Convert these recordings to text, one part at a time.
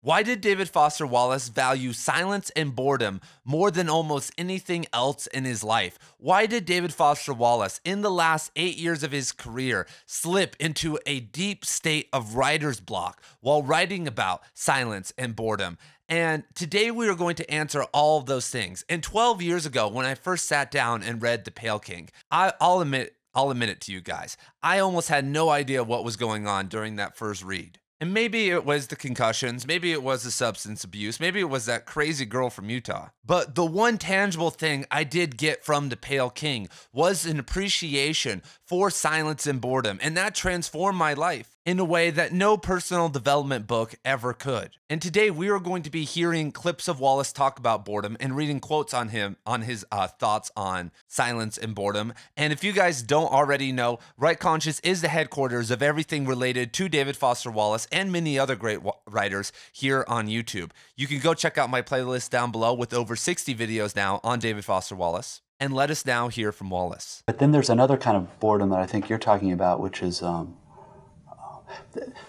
Why did David Foster Wallace value silence and boredom more than almost anything else in his life? Why did David Foster Wallace, in the last 8 years of his career, slip into a deep state of writer's block while writing about silence and boredom? And today we are going to answer all of those things. And 12 years ago, when I first sat down and read The Pale King, I'll admit it to you guys. I almost had no idea what was going on during that first read. And maybe it was the concussions, maybe it was the substance abuse, maybe it was that crazy girl from Utah. But the one tangible thing I did get from The Pale King was an appreciation for silence and boredom, and that transformed my life in a way that no personal development book ever could. And today we are going to be hearing clips of Wallace talk about boredom and reading quotes on his thoughts on silence and boredom. And if you guys don't already know, Right Conscious is the headquarters of everything related to David Foster Wallace and many other great writers here on YouTube. You can go check out my playlist down below with over 60 videos now on David Foster Wallace. And let us now hear from Wallace. But then there's another kind of boredom that I think you're talking about, which is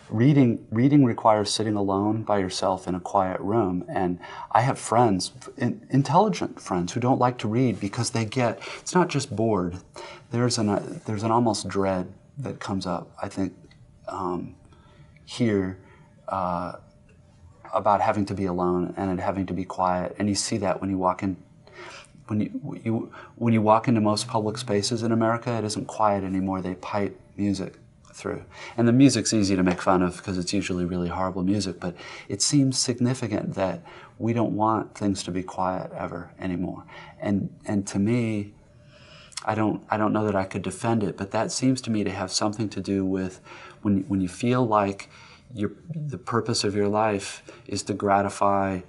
reading requires sitting alone by yourself in a quiet room. And I have friends, intelligent friends, who don't like to read because it's not just bored. There's an almost dread that comes up, I think, here about having to be alone and having to be quiet. And you see that when you walk in. When you walk into most public spaces in America, it isn't quiet anymore. They pipe music through. And the music's easy to make fun of because it's usually really horrible music, but it seems significant that we don't want things to be quiet ever anymore. And to me, I don't know that I could defend it, but that seems to me to have something to do with when you feel like the purpose of your life is to gratify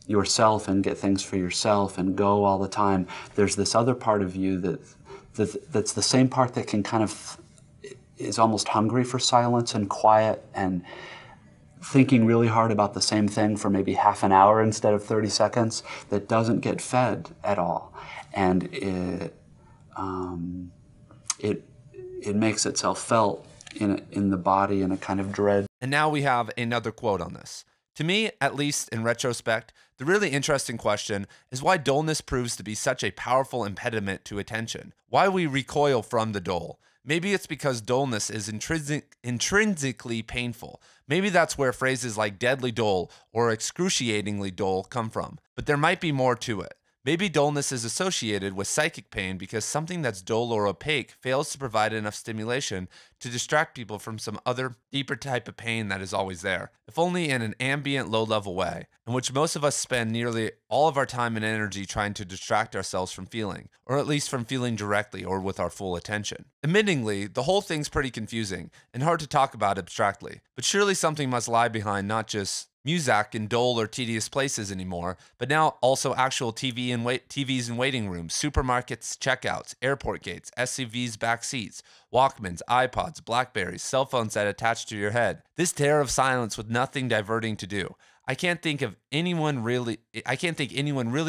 yourself and get things for yourself and go all the time. There's this other part of you that's the same part that can kind of is almost hungry for silence and quiet and thinking really hard about the same thing for maybe half an hour instead of 30 seconds, that doesn't get fed at all. And it makes itself felt in the body in a kind of dread. And now we have another quote on this. To me, at least in retrospect, the really interesting question is why dullness proves to be such a powerful impediment to attention. Why we recoil from the dull. Maybe it's because dullness is intrinsically painful. Maybe that's where phrases like deadly dull or excruciatingly dull come from. But there might be more to it. Maybe dullness is associated with psychic pain because something that's dull or opaque fails to provide enough stimulation to distract people from some other deeper type of pain that is always there, if only in an ambient, low-level way, in which most of us spend nearly all of our time and energy trying to distract ourselves from feeling, or at least from feeling directly or with our full attention. Admittingly, the whole thing's pretty confusing and hard to talk about abstractly, but surely something must lie behind not just music in dull or tedious places anymore, but now also actual TVs in waiting rooms, supermarkets, checkouts, airport gates, SUVs back seats, Walkmans, iPods, Blackberries, cell phones that attach to your head. This terror of silence with nothing diverting to do. I can't think anyone really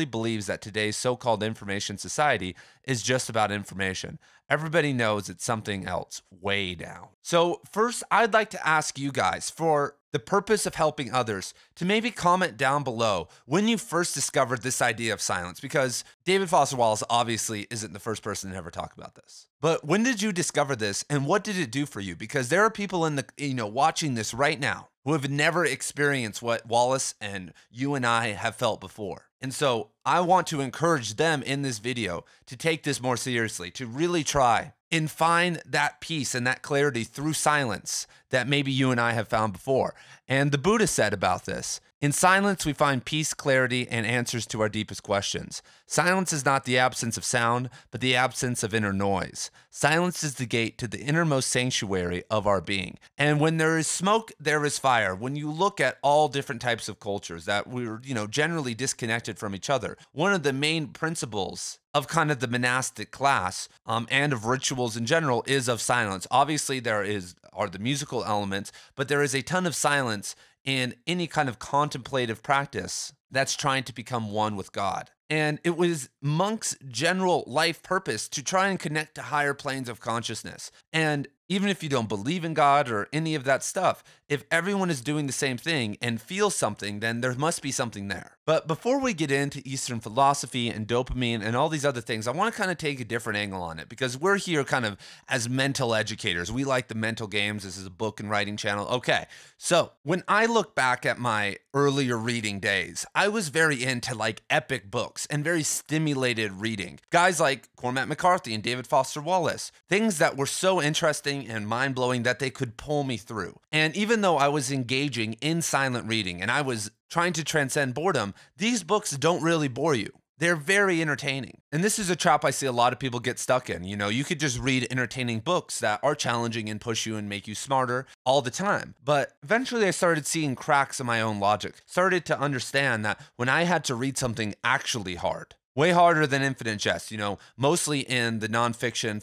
believes that today's so-called information society is just about information. Everybody knows it's something else way down. So first, I'd like to ask you guys, for the purpose of helping others, to maybe comment down below when you first discovered this idea of silence, because David Foster Wallace obviously isn't the first person to ever talk about this. But when did you discover this and what did it do for you? Because there are people watching this right now who have never experienced what Wallace and you and I have felt before. And so I want to encourage them in this video to take this more seriously, to really try and find that peace and that clarity through silence that maybe you and I have found before. And the Buddha said about this, in silence we find peace, clarity, and answers to our deepest questions. Silence is not the absence of sound, but the absence of inner noise. Silence is the gate to the innermost sanctuary of our being. And when there is smoke, there is fire. When you look at all different types of cultures that we're, generally disconnected from each other, one of the main principles of kind of the monastic class and of rituals in general is of silence. Obviously, there are the musical elements, but there is a ton of silence in any kind of contemplative practice that's trying to become one with God. And it was monks' general life purpose to try and connect to higher planes of consciousness. And Even if you don't believe in God or any of that stuff, if everyone is doing the same thing and feels something, then there must be something there. But before we get into Eastern philosophy and dopamine and all these other things, I want to kind of take a different angle on it because we're here kind of as mental educators. We like the mental games. This is a book and writing channel. Okay, so when I look back at my earlier reading days, I was very into like epic books and very stimulated reading. Guys like Cormac McCarthy and David Foster Wallace, things that were so interesting and mind-blowing that they could pull me through. And even though I was engaging in silent reading and I was trying to transcend boredom, these books don't really bore you. They're very entertaining. And this is a trap I see a lot of people get stuck in. You know, you could just read entertaining books that are challenging and push you and make you smarter all the time. But eventually I started seeing cracks in my own logic, started to understand that when I had to read something actually hard, way harder than Infinite Jest, you know, mostly in the nonfiction,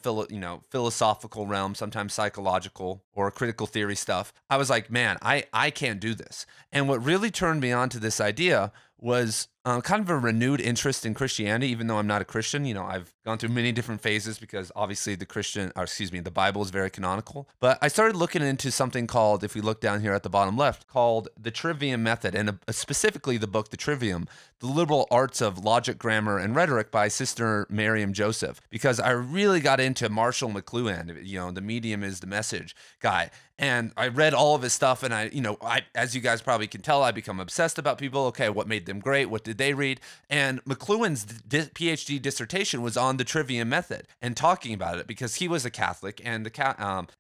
philosophical realm, sometimes psychological or critical theory stuff. I was like, man, I can't do this. And what really turned me on to this idea was kind of a renewed interest in Christianity, even though I'm not a Christian. You know, I've gone through many different phases because obviously the Bible is very canonical. But I started looking into something called, if we look down here at the bottom left, called the Trivium Method, and specifically the book, The Trivium, The Liberal Arts of Logic, Grammar, and Rhetoric by Sister Miriam Joseph, because I really got into Marshall McLuhan, you know, the medium is the message guy. And I read all of his stuff, and I, as you guys probably can tell, I become obsessed about people. Okay, what made them great? What did they read? And McLuhan's PhD dissertation was on the Trivium Method and talking about it because he was a Catholic, and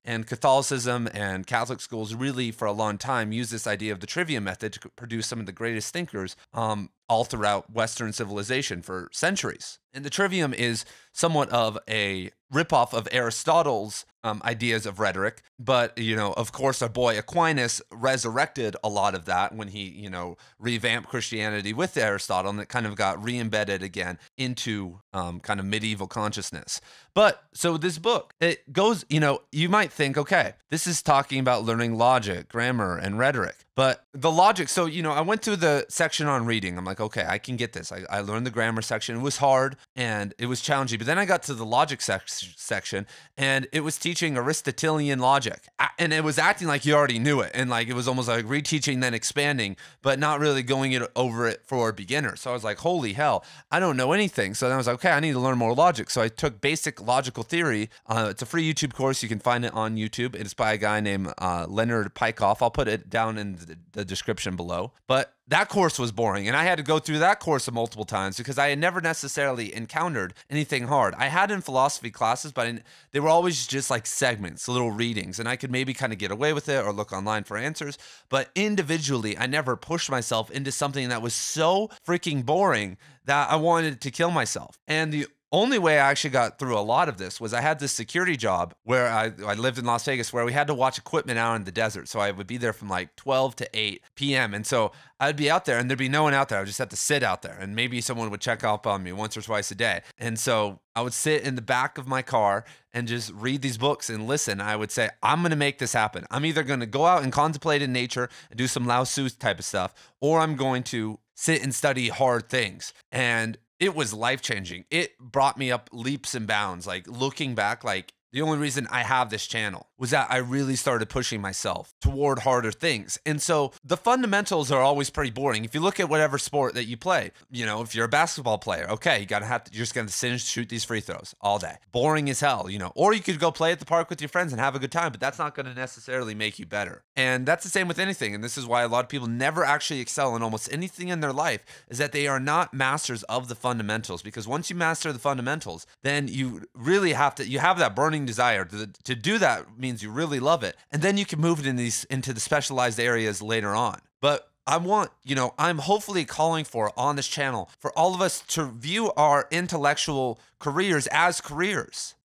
and Catholicism and Catholic schools really for a long time used this idea of the Trivium Method to produce some of the greatest thinkers all throughout Western civilization for centuries. And the Trivium is somewhat of a ripoff of Aristotle's ideas of rhetoric. But, you know, of course, our boy Aquinas resurrected a lot of that when he, you know, revamped Christianity with Aristotle, and it kind of got re-embedded again into kind of medieval consciousness. But so this book, it goes, you know, you might think, okay, this is talking about learning logic, grammar, and rhetoric. But the logic, so, you know, I went through the section on reading. I'm like, okay, I can get this. I learned the grammar section. It was hard and it was challenging. But then I got to the logic section, and it was teaching Aristotelian logic. And it was acting like you already knew it. And like it was almost like reteaching, then expanding, but not really going over it for beginners. So I was like, holy hell, I don't know anything. So then I was like, okay, I need to learn more logic. So I took basic logical theory. It's a free YouTube course. You can find it on YouTube. It's by a guy named Leonard Peikoff. I'll put it down in the description below. But that course was boring, and I had to go through that course multiple times because I had never necessarily encountered anything hard. I had in philosophy classes, but they were always just like segments, little readings, and I could maybe kind of get away with it or look online for answers. But individually, I never pushed myself into something that was so freaking boring that I wanted to kill myself. And the only way I actually got through a lot of this was I had this security job where I lived in Las Vegas, where we had to watch equipment out in the desert. So I would be there from like 12 to 8 p.m. And so I'd be out there and there'd be no one out there. I would just have to sit out there, and maybe someone would check up on me once or twice a day. And so I would sit in the back of my car and just read these books and listen. I would say, I'm going to make this happen. I'm either going to go out and contemplate in nature and do some Lao Tzu type of stuff, or I'm going to sit and study hard things. And it was life-changing. It brought me up leaps and bounds. Like looking back, like the only reason I have this channel was that I really started pushing myself toward harder things. And so the fundamentals are always pretty boring. If you look at whatever sport that you play, you know, if you're a basketball player, okay, you're just going to sit and shoot these free throws all day. Boring as hell, you know, or you could go play at the park with your friends and have a good time, but that's not going to necessarily make you better. And that's the same with anything. And this is why a lot of people never actually excel in almost anything in their life, is that they are not masters of the fundamentals. Because once you master the fundamentals, then you really have that burning desire to do that. Means you really love it, and then you can move it into the specialized areas later on. But I'm hopefully calling for on this channel for all of us to view our intellectual careers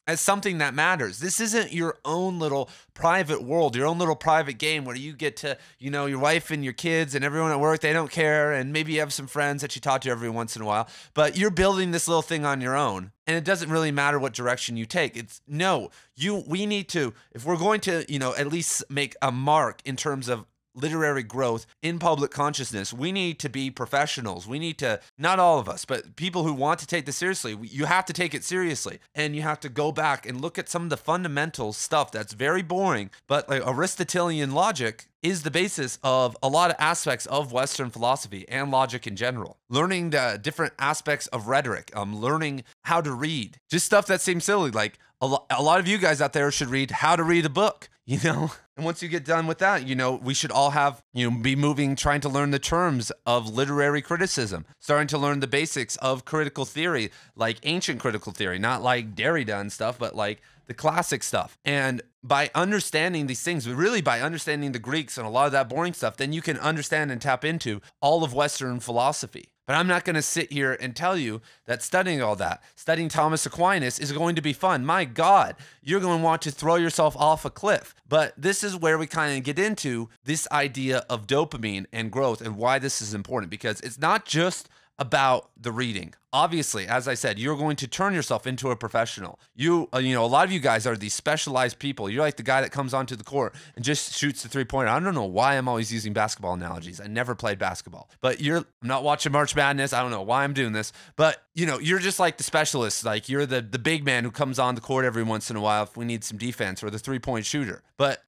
as something that matters. This isn't your own little private world, your own little private game where you get to, you know, your wife and your kids and everyone at work, they don't care. And maybe you have some friends that you talk to every once in a while, but you're building this little thing on your own. And it doesn't really matter what direction you take. We need to, if we're going to, you know, at least make a mark in terms of literary growth in public consciousness, we need to be professionals. We need to, not all of us, but people who want to take this seriously, you have to take it seriously. And you have to go back and look at some of the fundamental stuff that's very boring, but like Aristotelian logic is the basis of a lot of aspects of Western philosophy and logic in general. Learning the different aspects of rhetoric, learning how to read, just stuff that seems silly. Like a lot of you guys out there should read How to Read a Book, you know? And once you get done with that, you know, we should all have, you know, be moving, trying to learn the terms of literary criticism, starting to learn the basics of critical theory, like ancient critical theory, not like Derrida and stuff, but like the classic stuff. And by understanding these things, but really by understanding the Greeks and a lot of that boring stuff, then you can understand and tap into all of Western philosophy. But I'm not going to sit here and tell you that studying all that, studying Thomas Aquinas is going to be fun. My God, you're going to want to throw yourself off a cliff. But this is where we kind of get into this idea of dopamine and growth and why this is important, because it's not just about the reading. Obviously, as I said, you're going to turn yourself into a professional. You know, a lot of you guys are these specialized people. You're like the guy that comes onto the court and just shoots the three-pointer. I don't know why I'm always using basketball analogies. I never played basketball. But I'm not watching March Madness. I don't know why I'm doing this. But, you know, you're just like the specialist. Like you're the big man who comes on the court every once in a while if we need some defense, or the three-point shooter. But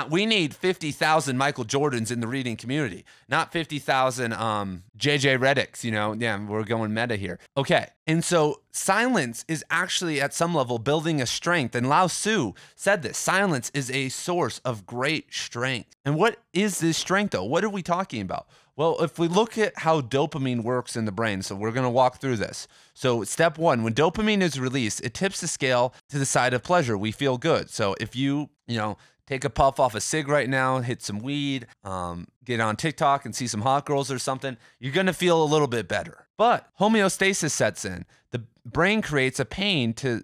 we need 50,000 Michael Jordans in the reading community, not 50,000 JJ Redicks, you know. Yeah, we're going meta here. Okay. And so silence is actually at some level building a strength. And Lao Tzu said this: silence is a source of great strength. And what is this strength though? What are we talking about? Well, if we look at how dopamine works in the brain, so we're going to walk through this. So step one, when dopamine is released, it tips the scale to the side of pleasure. We feel good. So if you take a puff off a cig right now, hit some weed, get on TikTok and see some hot girls or something, you're going to feel a little bit better. But homeostasis sets in. The brain creates a pain to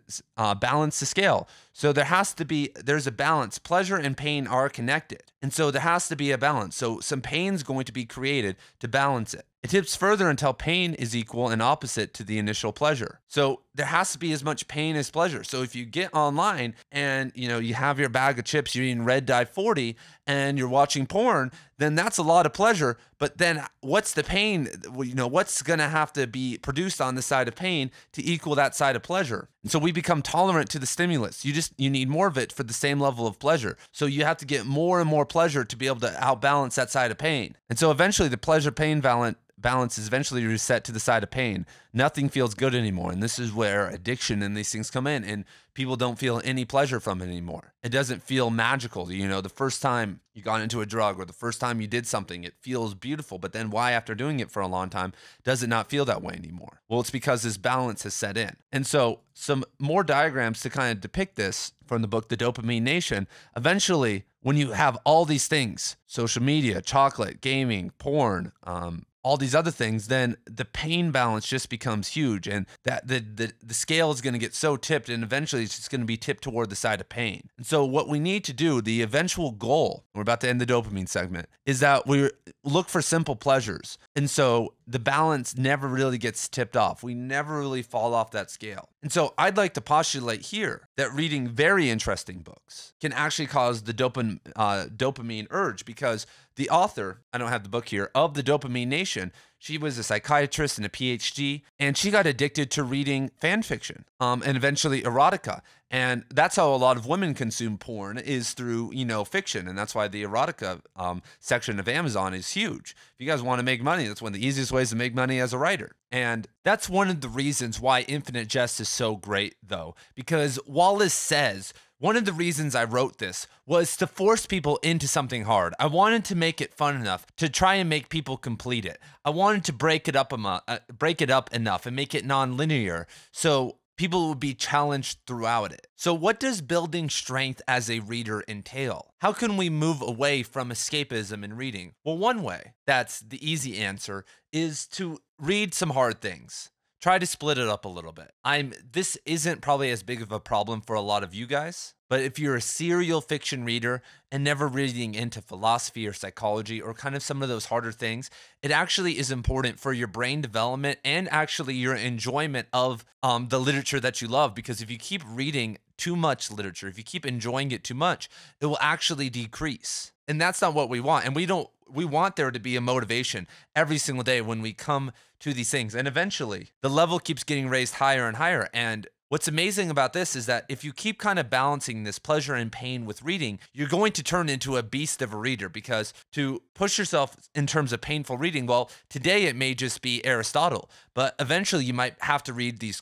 balance the scale. So there's a balance. Pleasure and pain are connected. And so there has to be a balance. So some pain's going to be created to balance it. It tips further until pain is equal and opposite to the initial pleasure. So there has to be as much pain as pleasure. So if you get online and you have your bag of chips, you're eating Red Dye 40 and you're watching porn, then that's a lot of pleasure. But then what's the pain? What's going to have to be produced on the side of pain to equal that side of pleasure? And so we become tolerant to the stimulus. You need more of it for the same level of pleasure. So you have to get more and more pleasure to be able to outbalance that side of pain. And so eventually the pleasure-pain balance is eventually reset to the side of pain. Nothing feels good anymore. And this is where addiction and these things come in, and people don't feel any pleasure from it anymore. It doesn't feel magical. The first time you got into a drug or the first time you did something, it feels beautiful. But then why, after doing it for a long time, does it not feel that way anymore? Well, it's because this balance has set in. And so some more diagrams to kind of depict this from the book, The Dopamine Nation. Eventually, when you have all these things, social media, chocolate, gaming, porn, all these other things, then the pain balance just becomes huge, and that the scale is going to get so tipped, and eventually it's just going to be tipped toward the side of pain. And so what we need to do, the eventual goal, we're about to end the dopamine segment, is that we look for simple pleasures. And so the balance never really gets tipped off. We never really fall off that scale. And so I'd like to postulate here that reading very interesting books can actually cause the dopamine urge, because the author, I don't have the book here, of The Dopamine Nation, she was a psychiatrist and a PhD, and she got addicted to reading fan fiction and eventually erotica. And that's how a lot of women consume porn, is through, fiction. And that's why the erotica section of Amazon is huge. If you guys want to make money, that's one of the easiest ways to make money as a writer. And that's one of the reasons why Infinite Jest is so great, though, because Wallace says, one of the reasons I wrote this was to force people into something hard. I wanted to make it fun enough to try and make people complete it. I wanted to break it up enough and make it non-linear so people would be challenged throughout it. So what does building strength as a reader entail? How can we move away from escapism in reading? Well, one way, that's the easy answer, is to read some hard things. Try to split it up a little bit. This isn't probably as big of a problem for a lot of you guys, but if you're a serial fiction reader and never reading into philosophy or psychology or kind of some of those harder things, it actually is important for your brain development and actually your enjoyment of the literature that you love. Because if you keep reading too much literature, if you keep enjoying it too much, it will actually decrease. And that's not what we want. And we want there to be a motivation every single day when we come to these things. And eventually the level keeps getting raised higher and higher. And what's amazing about this is that if you keep kind of balancing this pleasure and pain with reading, you're going to turn into a beast of a reader, because to push yourself in terms of painful reading, well, today it may just be Aristotle, but eventually you might have to read these,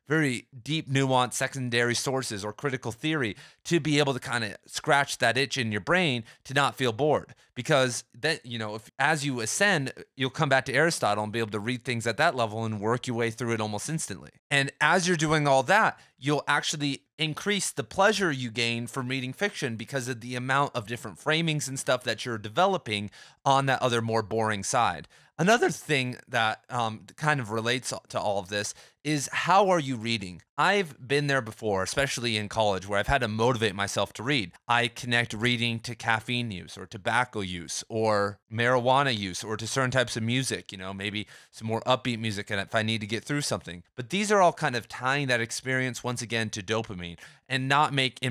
very deep, nuanced secondary sources or critical theory to be able to kind of scratch that itch in your brain to not feel bored. Because then, if as you ascend, you'll come back to Aristotle and be able to read things at that level and work your way through it almost instantly. And as you're doing all that, you'll actually increase the pleasure you gain from reading fiction because of the amount of different framings and stuff that you're developing on that other more boring side. Another thing that kind of relates to all of this is, how are you reading? I've been there before, especially in college, where I've had to motivate myself to read. I connect reading to caffeine use or tobacco use or marijuana use or to certain types of music, maybe some more upbeat music if I need to get through something. But these are all kind of tying that experience once again to dopamine and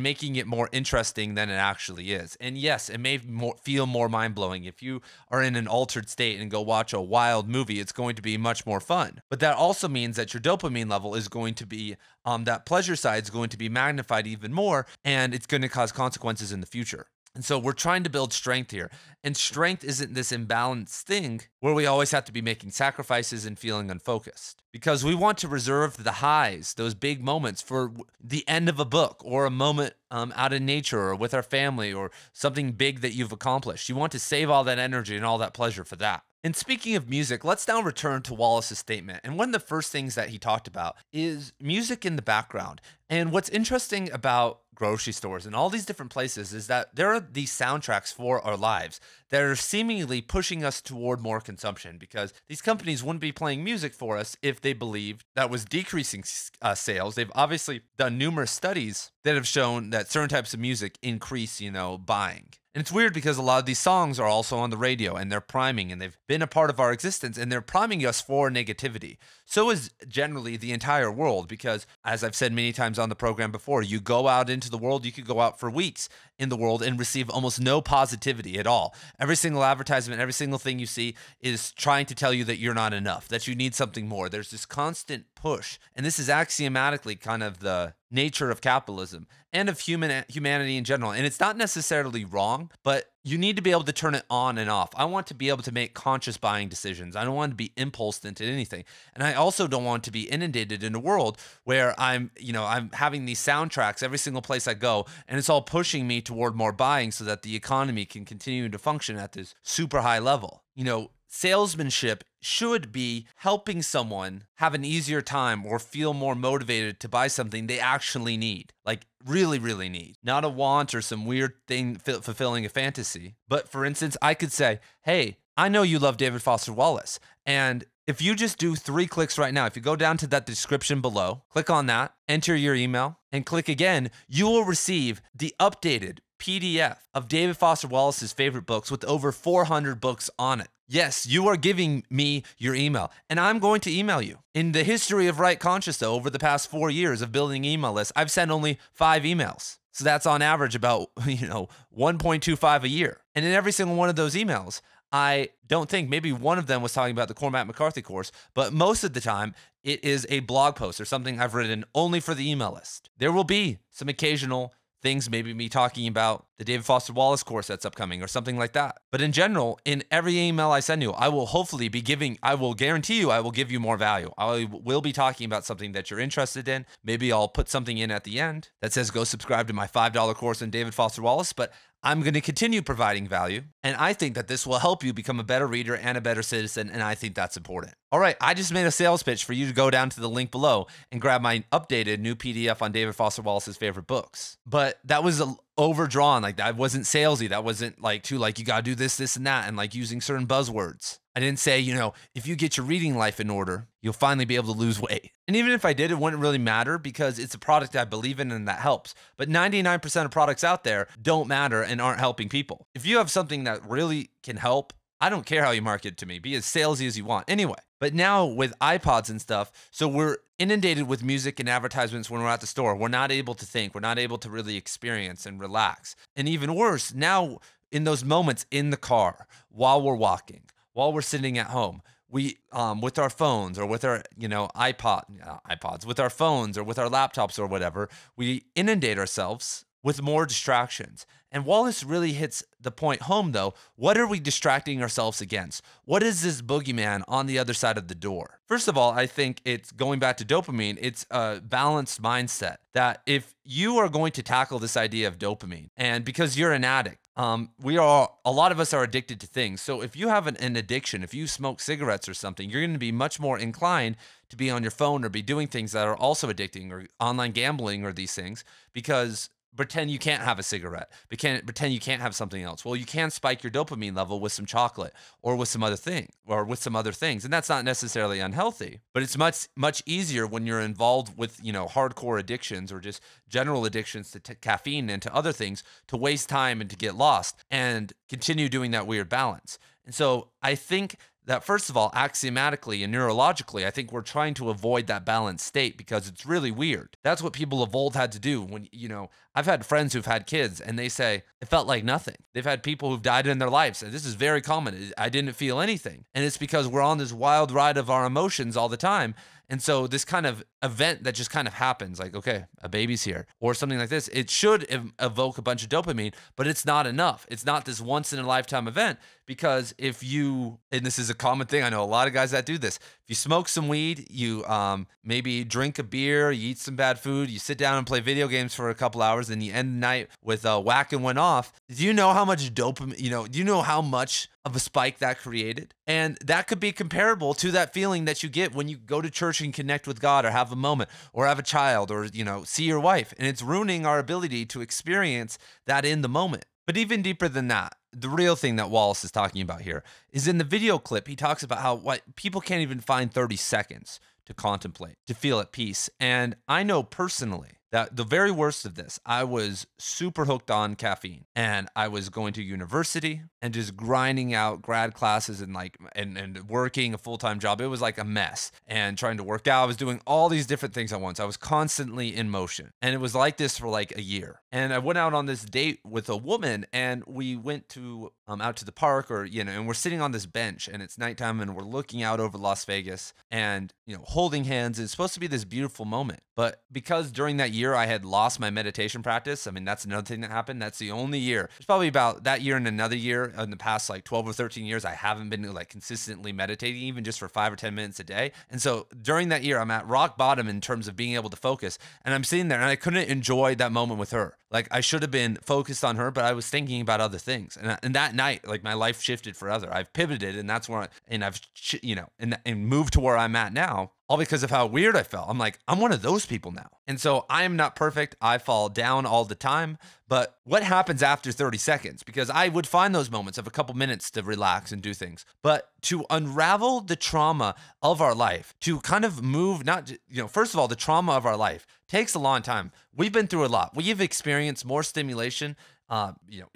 making it more interesting than it actually is. And yes, it may feel more mind-blowing. If you are in an altered state and go watch a wild movie, it's going to be much more fun. But that also means that your dopamine level is going to be, that pleasure side is going to be magnified even more, and it's going to cause consequences in the future. And so we're trying to build strength here. And strength isn't this imbalanced thing where we always have to be making sacrifices and feeling unfocused. Because we want to reserve the highs, those big moments, for the end of a book or a moment out in nature or with our family or something big that you've accomplished. You want to save all that energy and all that pleasure for that. And speaking of music, let's now return to Wallace's statement. And one of the first things that he talked about is music in the background. And what's interesting about grocery stores and all these different places is that there are these soundtracks for our lives that are seemingly pushing us toward more consumption, because these companies wouldn't be playing music for us if they believed that was decreasing sales. They've obviously done numerous studies that have shown that certain types of music increase, buying. And it's weird because a lot of these songs are also on the radio and they're priming and they've been a part of our existence and they're priming us for negativity. So is generally the entire world, because as I've said many times on the program before, you go out into the world, you could go out for weeks in the world and receive almost no positivity at all. Every single advertisement, every single thing you see is trying to tell you that you're not enough, that you need something more. There's this constant push. And this is axiomatically kind of the nature of capitalism and of humanity in general. And it's not necessarily wrong, but you need to be able to turn it on and off. I want to be able to make conscious buying decisions. I don't want to be impulsed into anything. And I also don't want to be inundated in a world where I'm having these soundtracks every single place I go, and it's all pushing me toward more buying so that the economy can continue to function at this super high level. Salesmanship should be helping someone have an easier time or feel more motivated to buy something they actually need, like really, really need, not a want or some weird thing fulfilling a fantasy. But for instance, I could say, hey, I know you love David Foster Wallace. And if you just do 3 clicks right now, if you go down to that description below, click on that, enter your email, and click again, you will receive the updated PDF of David Foster Wallace's favorite books with over 400 books on it. Yes, you are giving me your email, and I'm going to email you. In the history of Right Conscious, though, over the past 4 years of building email lists, I've sent only 5 emails. So that's on average about, 1.25 a year. And in every single one of those emails, I don't think, maybe one of them was talking about the Cormac McCarthy course, but most of the time it is a blog post or something I've written only for the email list. There will be some occasional things, maybe me talking about the David Foster Wallace course that's upcoming or something like that. But in general, in every email I send you, I will hopefully be I will guarantee you I will give you more value. I will be talking about something that you're interested in. Maybe I'll put something in at the end that says go subscribe to my $5 course on David Foster Wallace, but I'm going to continue providing value. And I think that this will help you become a better reader and a better citizen. And I think that's important. All right, I just made a sales pitch for you to go down to the link below and grab my updated new PDF on David Foster Wallace's favorite books. But that was overdrawn. Like, that wasn't salesy. That wasn't like too like you got to do this, this, and that, and like using certain buzzwords. I didn't say, if you get your reading life in order, you'll finally be able to lose weight. And even if I did, it wouldn't really matter because it's a product I believe in and that helps. But 99% of products out there don't matter and aren't helping people. If you have something that really can help, I don't care how you market it to me. Be as salesy as you want. Anyway, but now with iPods and stuff, so we're inundated with music and advertisements when we're at the store. We're not able to think. We're not able to really experience and relax. And even worse, now in those moments in the car, while we're walking, while we're sitting at home, we with our phones or with our iPods, with our phones or with our laptops or whatever, we inundate ourselves with more distractions. And while this really hits the point home, though, what are we distracting ourselves against? What is this boogeyman on the other side of the door? First of all, I think it's going back to dopamine. It's a balanced mindset that if you are going to tackle this idea of dopamine, and because you're an addict, a lot of us are addicted to things. So if you have an addiction, if you smoke cigarettes or something, you're going to be much more inclined to be on your phone or be doing things that are also addicting, or online gambling or these things, because pretend you can't have a cigarette. Pretend you can't have something else. Well, you can spike your dopamine level with some chocolate or with some other things. And that's not necessarily unhealthy, but it's much easier when you're involved with, hardcore addictions or just general addictions to caffeine and to other things, to waste time and to get lost and continue doing that weird balance. And so I think that, first of all, axiomatically and neurologically, I think we're trying to avoid that balanced state because it's really weird. That's what people of old had to do. When, I've had friends who've had kids and they say it felt like nothing. They've had people who've died in their lives, and this is very common. I didn't feel anything. And it's because we're on this wild ride of our emotions all the time. And so this kind of event that just kind of happens, like, okay, a baby's here or something like this, it should evoke a bunch of dopamine, but it's not enough. It's not this once in a lifetime event, because if you, and this is a common thing, I know a lot of guys that do this. If you smoke some weed, you maybe drink a beer, you eat some bad food, you sit down and play video games for a couple hours, and you end the night with whacking one off. Do you know how much dopamine, do you know how much of a spike that created? And that could be comparable to that feeling that you get when you go to church and connect with God or have a moment or have a child or, see your wife. And it's ruining our ability to experience that in the moment. But even deeper than that, the real thing that Wallace is talking about here is in the video clip, he talks about how people can't even find 30 seconds to contemplate, to feel at peace. And I know personally that the very worst of this, I was super hooked on caffeine, and I was going to university and just grinding out grad classes and and working a full-time job. It was like a mess, and trying to work out. I was doing all these different things at once. I was constantly in motion, and it was like this for like a year. And I went out on this date with a woman, and we went to out to the park, or and we're sitting on this bench, and it's nighttime, and we're looking out over Las Vegas, and holding hands. It's supposed to be this beautiful moment, but because during that year I had lost my meditation practice. I mean, that's another thing that happened. That's the only year. It's probably about that year and another year in the past 12 or 13 years I haven't been consistently meditating, even just for 5 or 10 minutes a day. And so during that year, I'm at rock bottom in terms of being able to focus. And I'm sitting there and I couldn't enjoy that moment with her. I should have been focused on her, but I was thinking about other things. And that night, my life shifted forever. I've pivoted, and that's where I've moved to where I'm at now, all because of how weird I felt. I'm like, I'm one of those people now. And so I am not perfect. I fall down all the time. But what happens after 30 seconds? Because I would find those moments of a couple minutes to relax and do things. But to unravel the trauma of our life, to kind of move, first of all, the trauma of our life takes a long time. We've been through a lot. We've experienced more stimulation,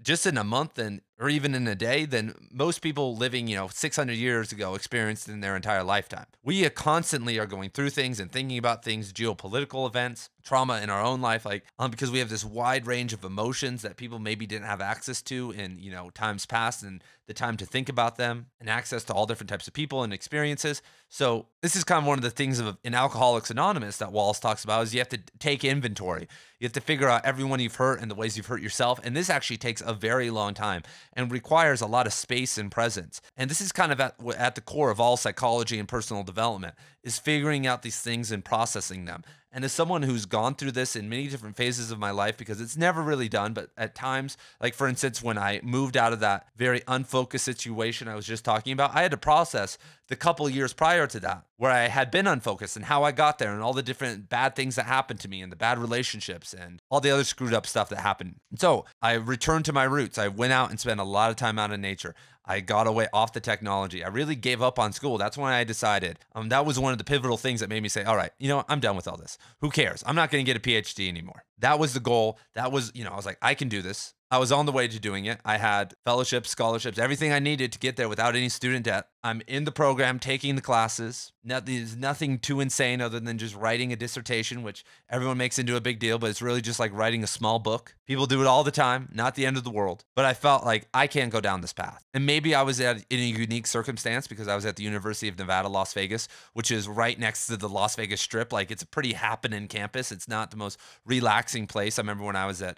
just in a month or even in a day than most people living, 600 years ago experienced in their entire lifetime. We constantly are going through things and thinking about things, geopolitical events, trauma in our own life, because we have this wide range of emotions that people maybe didn't have access to in, times past, and the time to think about them and access to all different types of people and experiences. So this is kind of one of the things in Alcoholics Anonymous that Wallace talks about, is you have to take inventory. You have to figure out everyone you've hurt and the ways you've hurt yourself. And this actually takes a very long time and requires a lot of space and presence. And this is kind of at the core of all psychology and personal development, is figuring out these things and processing them. And as someone who's gone through this in many different phases of my life, because it's never really done, but at times, for instance, when I moved out of that very unfocused situation I was just talking about, I had to process the couple years prior to that, where I had been unfocused, and how I got there, and all the different bad things that happened to me, and the bad relationships, and all the other screwed up stuff that happened. And so I returned to my roots. I went out and spent a lot of time out in nature. I got away off the technology. I really gave up on school. That's when I decided. That was one of the pivotal things that made me say, all right, I'm done with all this. Who cares? I'm not going to get a PhD anymore. That was the goal. That was, I was like, I can do this. I was on the way to doing it. I had fellowships, scholarships, everything I needed to get there without any student debt. I'm in the program taking the classes. There's nothing too insane other than just writing a dissertation, which everyone makes into a big deal, but it's really just like writing a small book. People do it all the time, not the end of the world. But I felt like I can't go down this path. And maybe I was in a unique circumstance because I was at the University of Nevada, Las Vegas, which is right next to the Las Vegas Strip. Like, it's a pretty happening campus. It's not the most relaxing place. I remember when I was at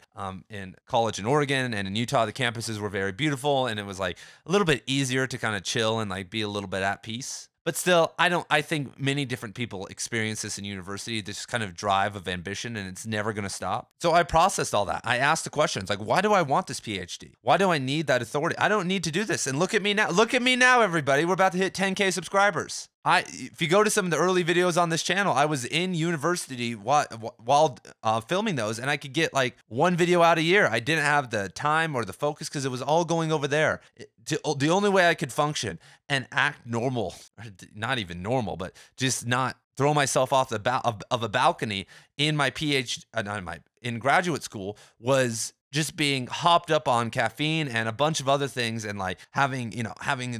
in college in Oregon and in Utah, the campuses were very beautiful, and it was like a little bit easier to kind of chill and like be a little bit at peace. But still, I think many different people experience this in university, this kind of drive of ambition, and it's never going to stop. So I processed all that. I asked the questions like, why do I want this PhD? Why do I need that authority? I don't need to do this. And look at me now. Look at me now, everybody. We're about to hit 10K subscribers. If you go to some of the early videos on this channel, I was in university while filming those, and I could get like one video out a year. I didn't have the time or the focus because it was all going over there. The only way I could function and act normal, not even normal, but just not throw myself off of a balcony in my in graduate school was just being hopped up on caffeine and a bunch of other things, and like having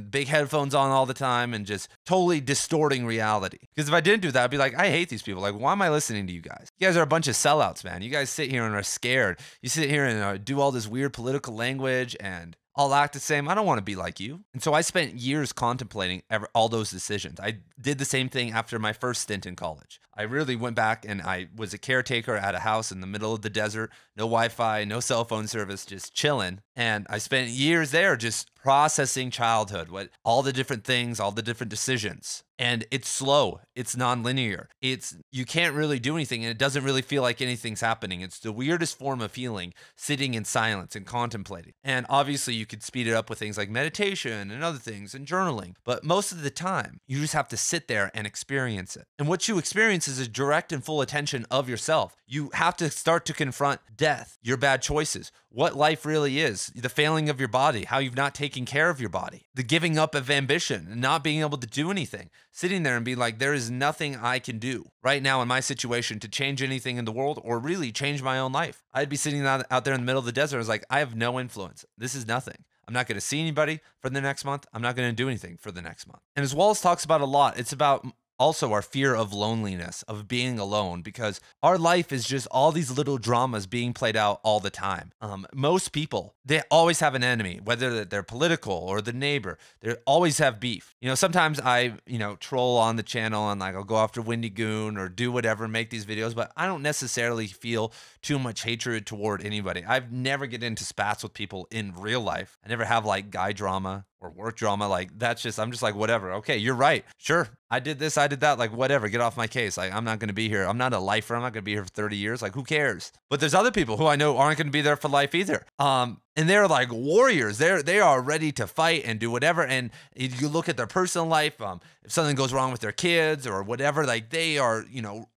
big headphones on all the time and just totally distorting reality. Because if I didn't do that, I'd be like, I hate these people. Like, why am I listening to you guys? You guys are a bunch of sellouts, man. You guys sit here and are scared. You sit here and do all this weird political language and I'll act the same. I don't want to be like you. And so I spent years contemplating all those decisions. I did the same thing after my first stint in college. I really went back and I was a caretaker at a house in the middle of the desert, no Wi-Fi, no cell phone service, just chilling. And I spent years there just processing childhood, all the different things, all the different decisions. And it's slow. It's nonlinear. You can't really do anything, and it doesn't really feel like anything's happening. It's the weirdest form of feeling, sitting in silence and contemplating. And obviously you could speed it up with things like meditation and other things and journaling. But most of the time, you just have to sit there and experience it. And what you experience is a direct and full attention of yourself. You have to start to confront death, your bad choices, what life really is, the failing of your body, how you've not taken care of your body, the giving up of ambition and not being able to do anything, sitting there and be like, there is nothing I can do right now in my situation to change anything in the world or really change my own life. I'd be sitting out there in the middle of the desert. I was like, I have no influence. This is nothing. I'm not going to see anybody for the next month. I'm not going to do anything for the next month. And as Wallace talks about a lot, it's about also our fear of loneliness, of being alone, because our life is just all these little dramas being played out all the time. Most people, they always have an enemy, whether they're political or the neighbor. They always have beef. Sometimes I, troll on the channel and like I'll go after Wendy Goon or do whatever, make these videos, but I don't necessarily feel too much hatred toward anybody. I've never get into spats with people in real life. I never have like guy drama or work drama. Like I'm just like, whatever. Okay, you're right. Sure. I did this, I did that. Like, whatever, get off my case. Like, I'm not going to be here. I'm not a lifer. I'm not going to be here for 30 years. Like, who cares? But there's other people who I know aren't going to be there for life either. And they're like warriors. They are ready to fight and do whatever. And if you look at their personal life, if something goes wrong with their kids or whatever, like they are,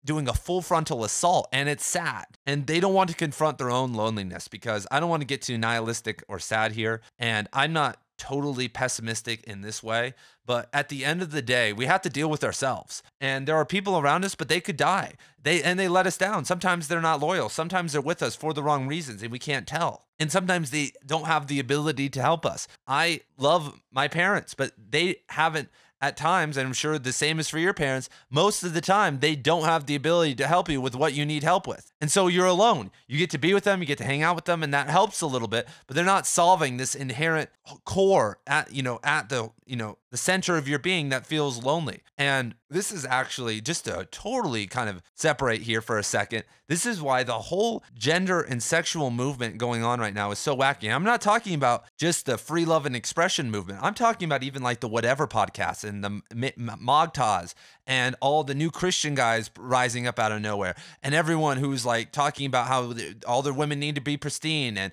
doing a full frontal assault, and it's sad. And they don't want to confront their own loneliness, because I don't want to get too nihilistic or sad here. And I'm not totally pessimistic in this way, but at the end of the day, we have to deal with ourselves. And there are people around us, but they could die. They let us down. Sometimes they're not loyal. Sometimes they're with us for the wrong reasons, and we can't tell. And sometimes they don't have the ability to help us. I love my parents, but they haven't at times, and I'm sure the same is for your parents, most of the time, they don't have the ability to help you with what you need help with. And so you're alone. You get to be with them, you get to hang out with them, and that helps a little bit, but they're not solving this inherent core at the center of your being that feels lonely. And this is actually just to totally kind of separate here for a second. This is why the whole gender and sexual movement going on right now is so wacky. I'm not talking about just the free love and expression movement. I'm talking about even like the Whatever podcast and the Mogtaz and all the new Christian guys rising up out of nowhere, and everyone who's like talking about how all their women need to be pristine and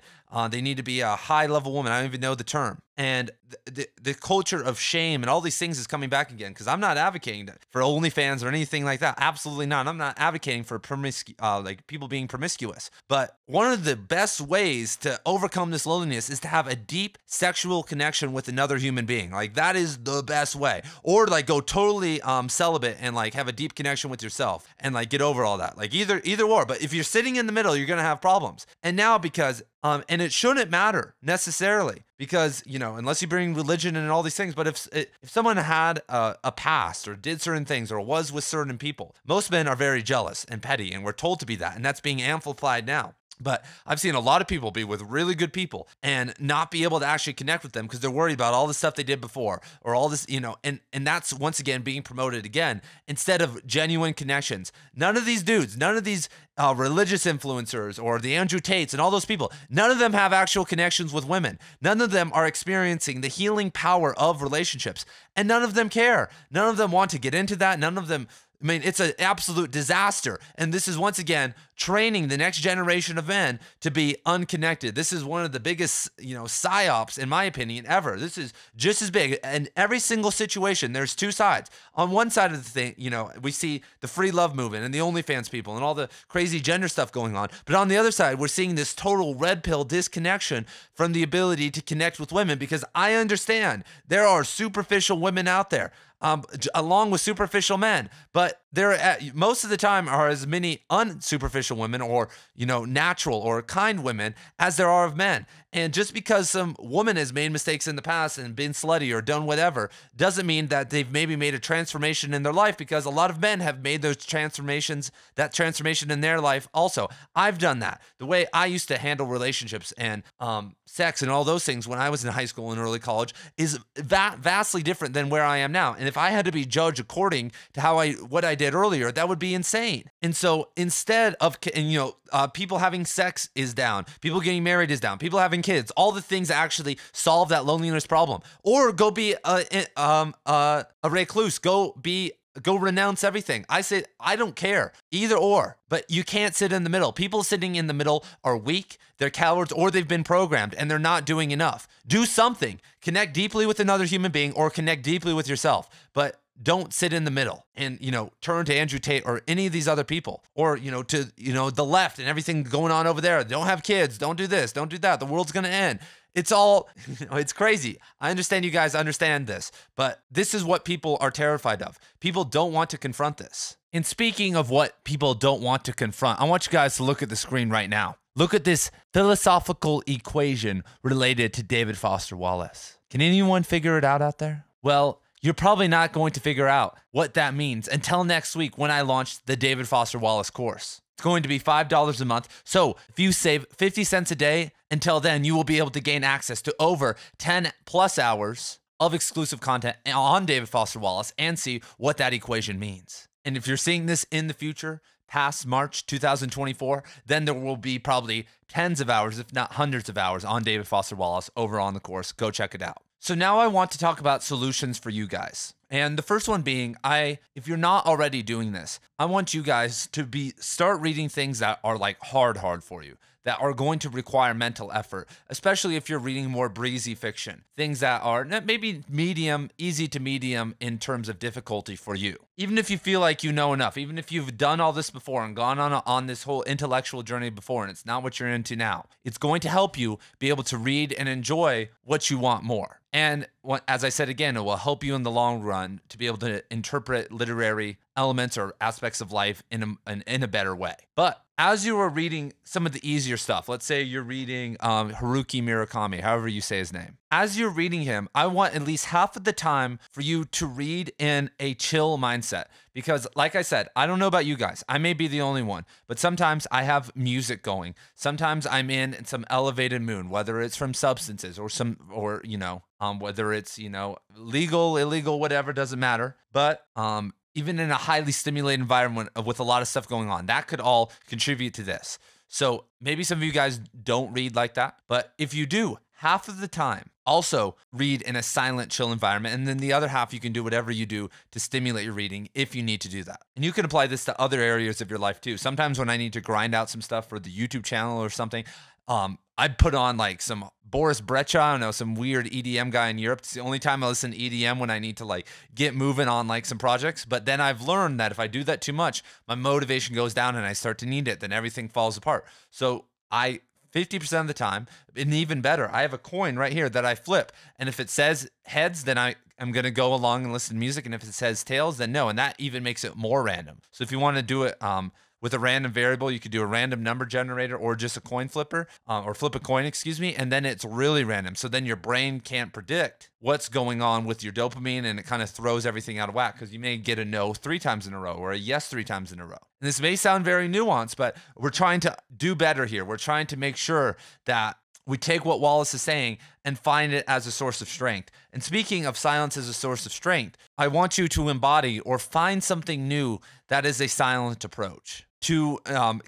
they need to be a high-level woman. I don't even know the term. And the culture of shame and all these things is coming back again, because I'm not advocating for OnlyFans or anything like that. Absolutely not. I'm not advocating for like people being promiscuous. But one of the best ways to overcome this loneliness is to have a deep sexual connection with another human being. Like, that is the best way. Or like go totally celibate and like have a deep connection with yourself and like get over all that. Like either or. But if you're sitting in the middle, you're gonna have problems. And now because and it shouldn't matter necessarily, because, you know, unless you bring religion and all these things, but if someone had a past or did certain things or was with certain people, most men are very jealous and petty, and we're told to be that, and that's being amplified now. But I've seen a lot of people be with really good people and not be able to actually connect with them because they're worried about all the stuff they did before or all this, you know, and that's once again being promoted again instead of genuine connections. None of these dudes, none of these religious influencers or the Andrew Tates and all those people, none of them have actual connections with women. None of them are experiencing the healing power of relationships, and none of them care. None of them want to get into that. None of them, I mean, it's an absolute disaster. And this is once again training the next generation of men to be unconnected. This is one of the biggest, you know, psyops, in my opinion, ever. This is just as big. And every single situation, there's two sides. On one side of the thing, you know, we see the free love movement and the OnlyFans people and all the crazy gender stuff going on. But on the other side, we're seeing this total red pill disconnection from the ability to connect with women, because I understand there are superficial women out there. Along with superficial men, but there most of the time are as many unsuperficial women or, you know, natural or kind women as there are of men. And just because some woman has made mistakes in the past and been slutty or done whatever doesn't mean that they've maybe made a transformation in their life, because a lot of men have made those transformations, that transformation in their life also. I've done that. The way I used to handle relationships and sex and all those things when I was in high school and early college is vastly different than where I am now. And if I had to be judged according to what I did earlier, that would be insane. And so instead of, people having sex is down, people getting married is down, people having kids, all the things that actually solve that loneliness problem. Or go be a recluse, go renounce everything. I say, I don't care, either or, but you can't sit in the middle. People sitting in the middle are weak, they're cowards, or they've been programmed and they're not doing enough. Do something, connect deeply with another human being or connect deeply with yourself, but don't sit in the middle and, turn to Andrew Tate or any of these other people, or, to, the left and everything going on over there. Don't have kids, don't do this, don't do that. The world's going to end. It's all, it's crazy. I understand you guys understand this, but this is what people are terrified of. People don't want to confront this. And speaking of what people don't want to confront, I want you guys to look at the screen right now. Look at this philosophical equation related to David Foster Wallace. Can anyone figure it out there? Well, you're probably not going to figure out what that means until next week when I launch the David Foster Wallace course. It's going to be $5 a month. So if you save 50 cents a day, until then, you will be able to gain access to over 10 plus hours of exclusive content on David Foster Wallace and see what that equation means. And if you're seeing this in the future, past March 2024, then there will be probably tens of hours, if not hundreds of hours on David Foster Wallace over on the course. Go check it out. So now I want to talk about solutions for you guys. And the first one being, if you're not already doing this, I want you guys to start reading things that are like hard for you, that are going to require mental effort, especially if you're reading more breezy fiction, things that are maybe medium, easy to medium in terms of difficulty for you. Even if you feel like you know enough, even if you've done all this before and gone on this whole intellectual journey before and it's not what you're into now, it's going to help you be able to read and enjoy what you want more. And as I said again, it will help you in the long run to be able to interpret literary elements or aspects of life in a better way. But as you are reading some of the easier stuff, let's say you're reading Haruki Murakami, however you say his name. As you're reading him, I want at least half of the time for you to read in a chill mindset. Because like I said, I don't know about you guys. I may be the only one, but sometimes I have music going. Sometimes I'm in some elevated mood, whether it's from substances or whether it's, legal, illegal, whatever, doesn't matter. But even in a highly stimulated environment with a lot of stuff going on, that could all contribute to this. So maybe some of you guys don't read like that, but if you do, half of the time, also read in a silent, chill environment. And then the other half, you can do whatever you do to stimulate your reading if you need to do that. And you can apply this to other areas of your life too. Sometimes when I need to grind out some stuff for the YouTube channel or something, I'd put on like some Boris Brejcha, I don't know, some weird EDM guy in Europe. It's the only time I listen to EDM, when I need to like get moving on like some projects. But then I've learned that if I do that too much, my motivation goes down and I start to need it. Then everything falls apart. So 50% of the time, and even better, I have a coin right here that I flip. And if it says heads, then I'm going to go along and listen to music. And if it says tails, then no. And that even makes it more random. So if you want to do it with a random variable. You could do a random number generator or just a coin flipper, or flip a coin, excuse me, and then it's really random. So then your brain can't predict what's going on with your dopamine, and it kind of throws everything out of whack because you may get a no 3 times in a row or a yes 3 times in a row. And this may sound very nuanced, but we're trying to do better here. We're trying to make sure that we take what Wallace is saying and find it as a source of strength. And speaking of silence as a source of strength, I want you to embody or find something new that is a silent approach to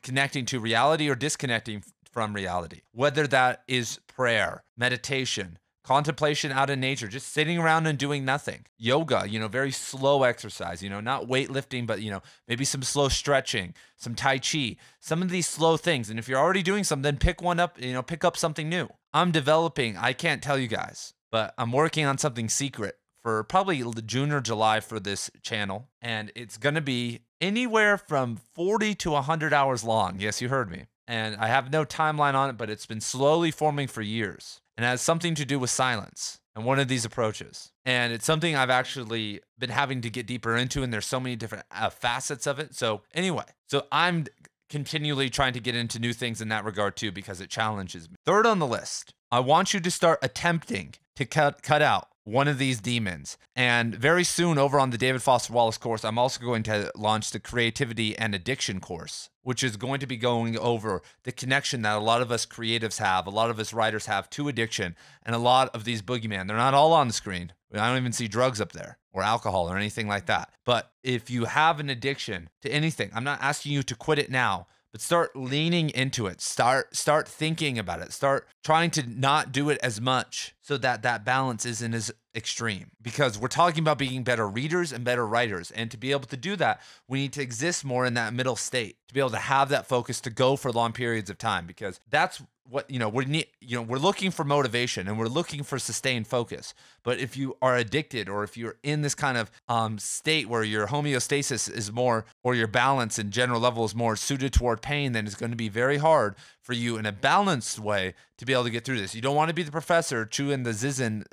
connecting to reality or disconnecting from reality, whether that is prayer, meditation, contemplation out in nature, just sitting around and doing nothing. Yoga, very slow exercise, not weightlifting, but, maybe some slow stretching, some Tai Chi, some of these slow things. And if you're already doing some, then pick one up, pick up something new. I'm developing, I can't tell you guys, but I'm working on something secret for probably June or July for this channel. And it's going to be anywhere from 40 to 100 hours long. Yes, you heard me. And I have no timeline on it, but it's been slowly forming for years. And it has something to do with silence and one of these approaches. And it's something I've actually been having to get deeper into, and there's so many different facets of it. So anyway, I'm continually trying to get into new things in that regard too, because it challenges me. Third on the list, I want you to start attempting to cut out one of these demons. And very soon over on the David Foster Wallace course, I'm also going to launch the Creativity and Addiction course, which is going to be going over the connection that a lot of us creatives have, a lot of us writers have to addiction, and a lot of these boogeymen. They're not all on the screen. I don't even see drugs up there or alcohol or anything like that. But if you have an addiction to anything, I'm not asking you to quit it now, but start leaning into it. Start thinking about it. Start trying to not do it as much so that that balance isn't as extreme. Because we're talking about being better readers and better writers. And to be able to do that, we need to exist more in that middle state, to be able to have that focus to go for long periods of time, because that's what, we're looking for motivation and we're looking for sustained focus. But if you are addicted, or if you're in this kind of state where your homeostasis is more, or your balance in general level is more suited toward pain, then it's going to be very hard for you in a balanced way to be able to get through this. You don't want to be the professor chewing the Zizin,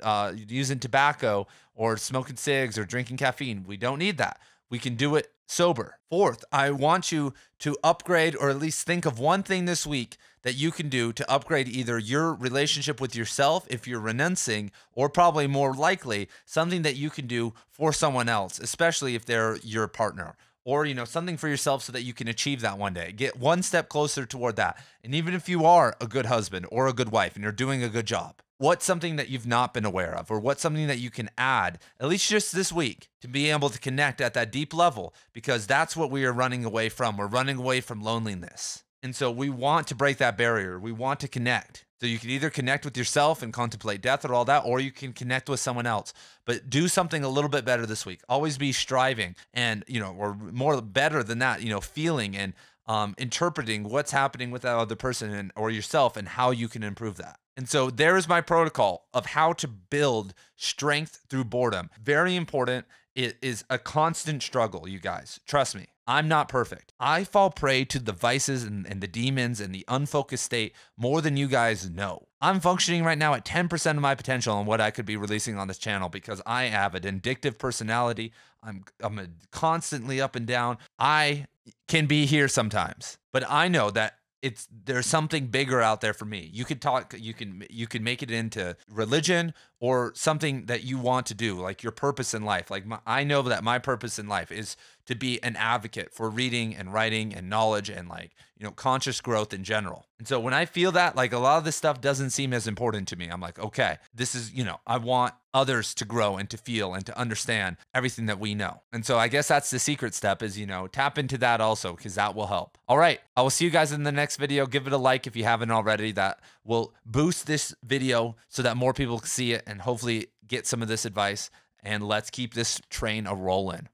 using tobacco or smoking cigs or drinking caffeine. We don't need that. We can do it sober. Fourth, I want you to upgrade, or at least think of one thing this week that you can do to upgrade either your relationship with yourself if you're renouncing, or probably more likely something that you can do for someone else, especially if they're your partner, or something for yourself so that you can achieve that one day. Get one step closer toward that. And even if you are a good husband or a good wife and you're doing a good job, what's something that you've not been aware of, or what's something that you can add, at least just this week, to be able to connect at that deep level? Because that's what we are running away from. We're running away from loneliness. And so we want to break that barrier. We want to connect. So you can either connect with yourself and contemplate death or all that, or you can connect with someone else. But do something a little bit better this week. Always be striving and, or more better than that, feeling and interpreting what's happening with that other person or yourself, and how you can improve that. And so there is my protocol of how to build strength through boredom. Very important. It is a constant struggle, you guys. Trust me. I'm not perfect. I fall prey to the vices and the demons and the unfocused state more than you guys know. I'm functioning right now at 10% of my potential on what I could be releasing on this channel, because I have an addictive personality. I'm constantly up and down. I can be here sometimes, but I know that there's something bigger out there for me. You can make it into religion or something that you want to do, like your purpose in life. Like I know that my purpose in life is to be an advocate for reading and writing and knowledge and conscious growth in general. And so when I feel that, a lot of this stuff doesn't seem as important to me, I'm like, okay, this is, I want others to grow and to feel and to understand everything that we know. And so I guess that's the secret step is, tap into that also, because that will help. All right. I will see you guys in the next video. Give it a like if you haven't already. That will boost this video so that more people can see it and hopefully get some of this advice. And let's keep this train a rolling.